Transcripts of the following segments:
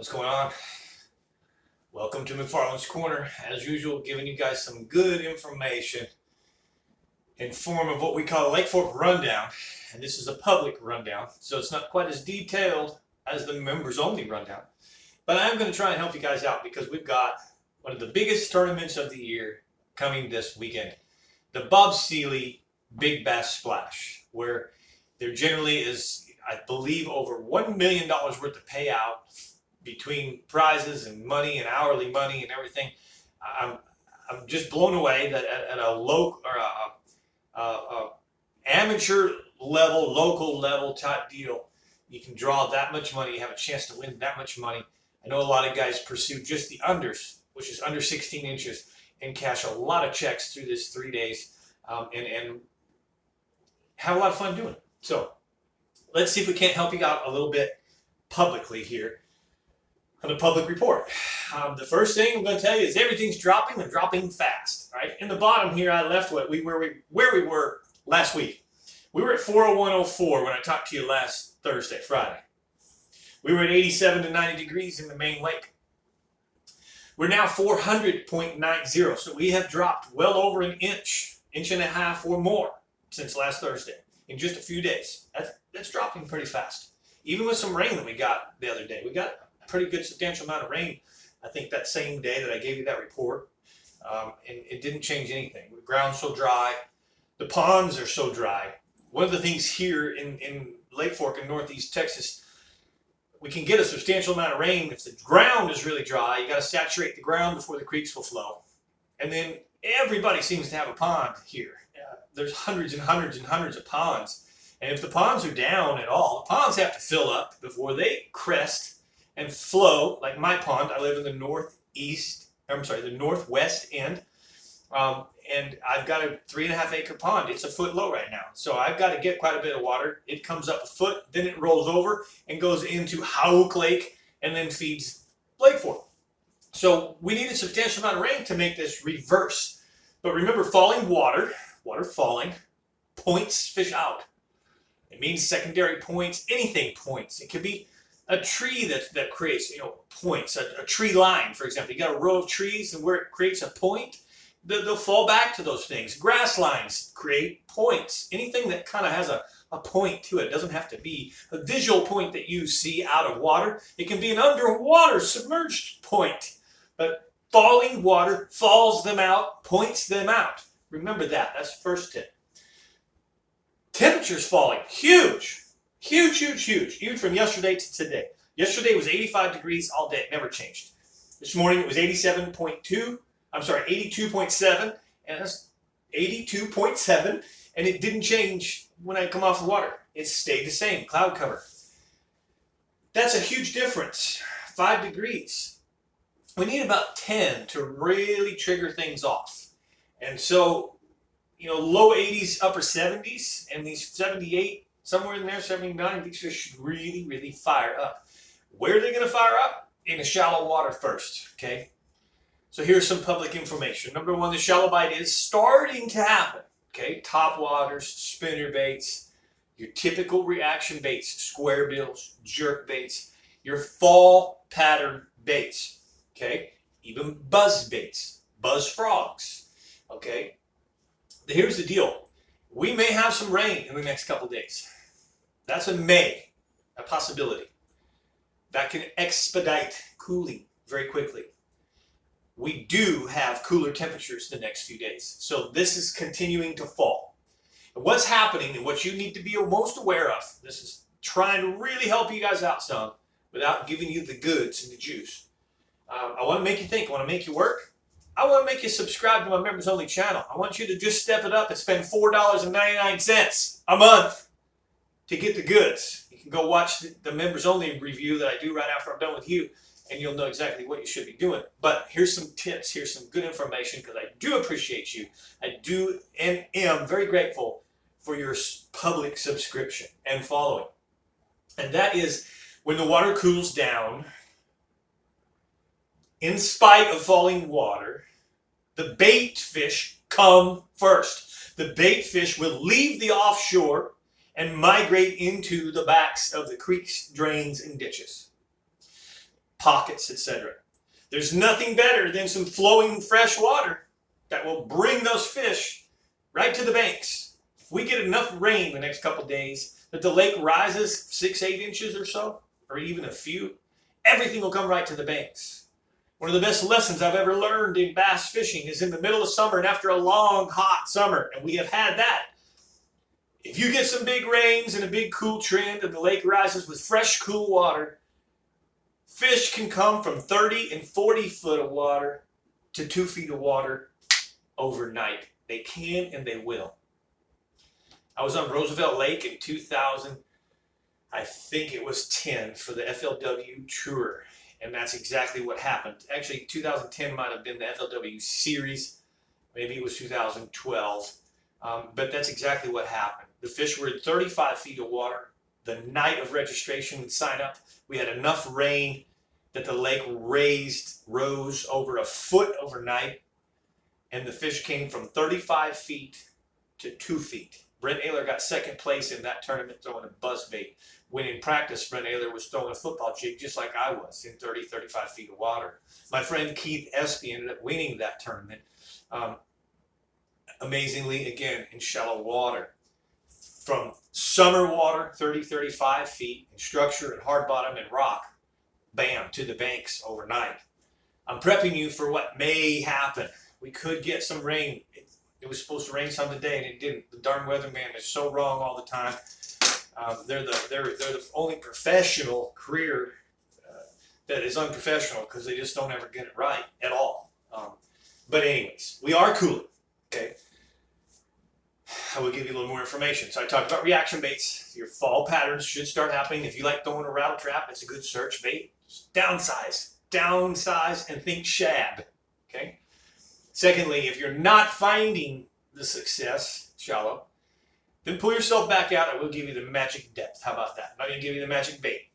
What's going on? Welcome to McFarland's Corner. As usual, giving you guys some good information in form of what we call a Lake Fork rundown. And this is a public rundown, so it's not quite as detailed as the members only rundown. But I'm going to try and help you guys out because we've got one of the biggest tournaments of the year coming this weekend. The Bob Seeley Big Bass Splash, where there generally is, I believe, over $1 million worth of payout between prizes and money and hourly money and everything. I'm just blown away that at a low or a amateur level, local level type deal, you can draw that much money, you have a chance to win that much money. I know a lot of guys pursue just the unders, which is under 16 inches, and cash a lot of checks through this 3 days and have a lot of fun doing it. So let's see if we can't help you out a little bit publicly here on the public report. The first thing I'm going to tell you is everything's dropping and dropping fast. Right in the bottom here, I left where we were last week. We were at 401.04 when I talked to you last Friday. We were at 87 to 90 degrees in the main lake. We're now 400.90, so we have dropped well over an inch and a half or more since last Thursday in just a few days. That's dropping pretty fast. Even with some rain that we got the other day, we got a pretty good substantial amount of rain. I think that same day that I gave you that report, and it didn't change anything. The ground's so dry, the ponds are so dry. One of the things here in Lake Fork in Northeast Texas, we can get a substantial amount of rain. If the ground is really dry, you got to saturate the ground before the creeks will flow. And then everybody seems to have a pond here. There's hundreds and hundreds and hundreds of ponds. And if the ponds are down at all, the ponds have to fill up before they crest and flow. Like my pond, I live in the northwest end. And I've got a 3.5 acre pond. It's a foot low right now. So I've got to get quite a bit of water. It comes up a foot, then it rolls over and goes into Houck Lake and then feeds Lake Fork. So we need a substantial amount of rain to make this reverse. But remember, falling water falling, points fish out. It means secondary points, anything points. It could be a tree that creates, points, a tree line, for example. You got a row of trees and where it creates a point, they'll fall back to those things. Grass lines create points. Anything that kind of has a point to it. It doesn't have to be a visual point that you see out of water. It can be an underwater submerged point. But falling water falls them out, points them out. Remember that. That's the first tip. Temperatures falling. Huge. Huge, huge, huge. Even from yesterday to today. Yesterday was 85 degrees all day. It never changed. This morning it was 82.7, and that's 82.7, and it didn't change when I come off the water. It stayed the same, cloud cover. That's a huge difference, 5 degrees. We need about 10 to really trigger things off. And so, low 80s, upper 70s, and these 78, somewhere in there, 79, these fish should really, really fire up. Where are they going to fire up? In the shallow water first, okay? So here's some public information. Number one, the shallow bite is starting to happen. Okay, top waters, spinner baits, your typical reaction baits, square bills, jerk baits, your fall pattern baits. Okay, even buzz baits, buzz frogs. Okay, here's the deal. We may have some rain in the next couple days. That's a possibility. That can expedite cooling very quickly. We do have cooler temperatures the next few days. So this is continuing to fall. And what's happening and what you need to be most aware of, this is trying to really help you guys out some without giving you the goods and the juice. I want to make you think. I want to make you work. I want to make you subscribe to my members only channel. I want you to just step it up and spend $4.99 a month to get the goods. You can go watch the members only review that I do right after I'm done with you, and you'll know exactly what you should be doing. But here's some tips. Here's some good information because I do appreciate you. I do and am very grateful for your public subscription and following. And that is when the water cools down, in spite of falling water, the bait fish come first. The bait fish will leave the offshore and migrate into the backs of the creeks, drains, and ditches. pockets, etc. There's nothing better than some flowing fresh water that will bring those fish right to the banks. If we get enough rain the next couple days that the lake rises 6-8 inches or so, or even a few, everything will come right to the banks. One of the best lessons I've ever learned in bass fishing is in the middle of summer and after a long, hot summer, and we have had that. If you get some big rains and a big cool trend and the lake rises with fresh, cool water, fish can come from 30 and 40 foot of water to 2 feet of water overnight. They can and they will. I was on Roosevelt Lake in 2000, I think it was 10, for the FLW Tour. And that's exactly what happened. Actually, 2010 might have been the FLW Series. Maybe it was 2012. But that's exactly what happened. The fish were at 35 feet of water. The night of registration and sign up, we had enough rain that the lake rose over a foot overnight. And the fish came from 35 feet to 2 feet. Brent Ehrler got second place in that tournament throwing a buzzbait. When in practice, Brent Ehrler was throwing a football jig just like I was in 30, 35 feet of water. My friend Keith Espy ended up winning that tournament. Amazingly, again, in shallow water. From summer water, 30, 35 feet, in structure and hard bottom and rock, bam, to the banks overnight. I'm prepping you for what may happen. We could get some rain. It was supposed to rain some today and it didn't. The darn weatherman is so wrong all the time. They're the only professional career that is unprofessional because they just don't ever get it right at all. But anyways, we are cooling. Okay. I will give you a little more information. So I talked about reaction baits. Your fall patterns should start happening. If you like throwing a rattle trap, it's a good search bait. Just downsize, and think shad. Okay. Secondly, if you're not finding the success shallow, then pull yourself back out. I will give you the magic depth. How about that? I'm not going to give you the magic bait.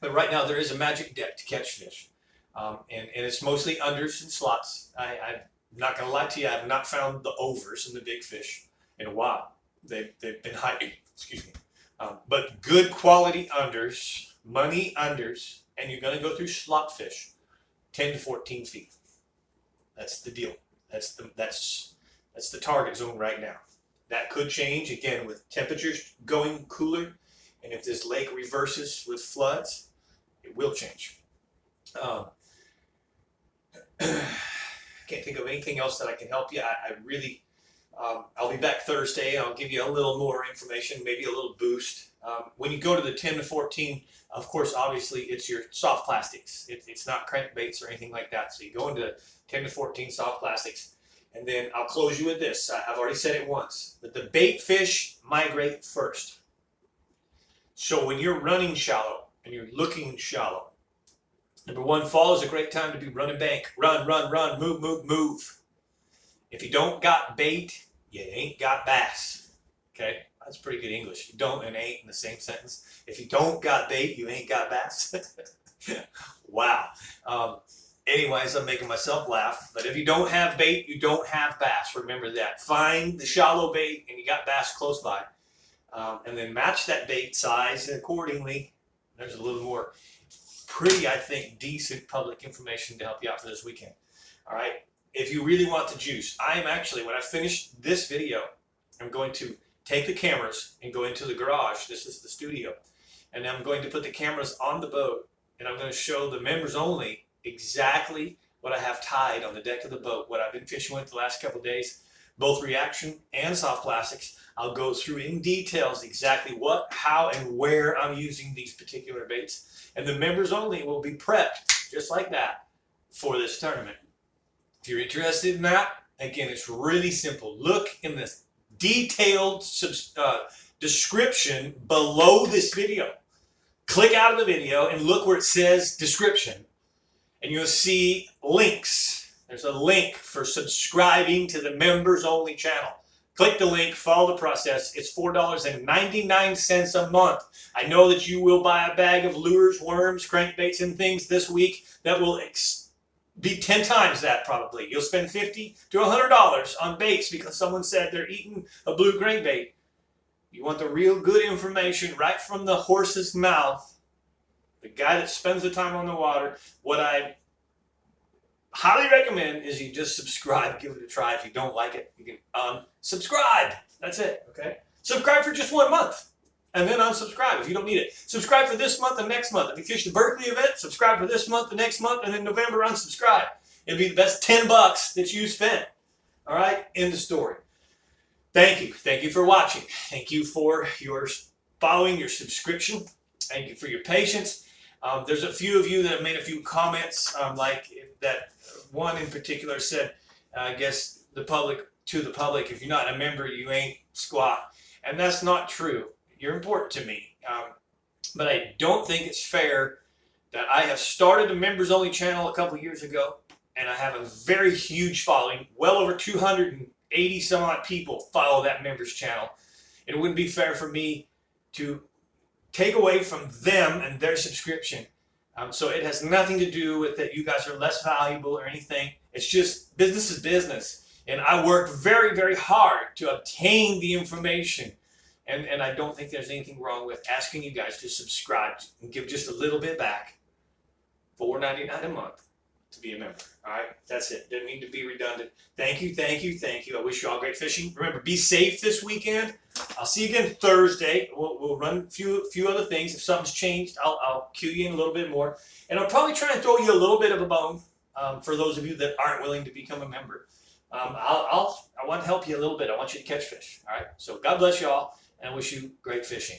But right now there is a magic depth to catch fish. And it's mostly unders and slots. I'm not going to lie to you. I have not found the overs and the big fish in a while. They've been hiding. Excuse me. But good quality unders, money unders, and you're going to go through slot fish, 10 to 14 feet. That's the deal. That's the target zone right now. That could change again with temperatures going cooler, and if this lake reverses with floods, it will change. Can't think of anything else that I can help you. I really, I'll be back Thursday and I'll give you a little more information, maybe a little boost. When you go to the 10 to 14, of course, obviously it's your soft plastics. It's not crankbaits or anything like that. So you go into 10 to 14 soft plastics. And then I'll close you with this. I've already said it once, but the bait fish migrate first. So when you're running shallow and you're looking shallow, number one, fall is a great time to be running bank. Run, move. If you don't got bait, you ain't got bass. Okay? That's pretty good English. You don't and ain't in the same sentence. If you don't got bait, you ain't got bass. Wow. Anyways, I'm making myself laugh. But if you don't have bait, you don't have bass. Remember that. Find the shallow bait and you got bass close by. And then match that bait size accordingly. There's a little more pretty, I think, decent public information to help you out for this weekend. All right. If you really want the juice, I am actually, when I finish this video, I'm going to take the cameras and go into the garage. This is the studio. And I'm going to put the cameras on the boat and I'm going to show the members only exactly what I have tied on the deck of the boat, what I've been fishing with the last couple of days, both reaction and soft plastics. I'll go through in details exactly what, how, and where I'm using these particular baits. And the members only will be prepped just like that for this tournament. If you're interested in that, again, it's really simple. Look in the detailed description below this video. Click out of the video and look where it says description. And you'll see links. There's a link for subscribing to the members only channel. Click the link, follow the process. It's $4.99 a month. I know that you will buy a bag of lures, worms, crankbaits, and things this week that will be 10 times that probably. You'll spend $50 to $100 on baits because someone said they're eating a blue crankbait. You want the real good information right from the horse's mouth. the guy that spends the time on the water. What I highly recommend is you just subscribe, give it a try. If you don't like it, you can unsubscribe. That's it, okay? Subscribe for just 1 month and then unsubscribe if you don't need it. Subscribe for this month and next month. If you fish the Berkeley event, subscribe for this month, the next month, and then November unsubscribe. It'll be the best $10 that you spent. All right, end of story. Thank you. Thank you for watching. Thank you for your following, your subscription. Thank you for your patience. There's a few of you that have made a few comments, like that one in particular said, I guess to the public, if you're not a member, you ain't squat. And that's not true. You're important to me. But I don't think it's fair that I have started a members only channel a couple years ago, and I have a very huge following. Well over 280 some odd people follow that members channel. It wouldn't be fair for me to take away from them and their subscription. So it has nothing to do with that you guys are less valuable or anything. It's just business is business. And I work very, very hard to obtain the information. And I don't think there's anything wrong with asking you guys to subscribe and give just a little bit back. $4.99 a month to be a member. All right, that's it. Didn't mean to be redundant. Thank you, thank you, thank you. I wish you all great fishing. Remember, be safe this weekend. I'll see you again Thursday. We'll run a few other things. If something's changed, I'll cue you in a little bit more. And I'll probably try and throw you a little bit of a bone for those of you that aren't willing to become a member. I want to help you a little bit. I want you to catch fish. All right, so God bless you all, and I wish you great fishing.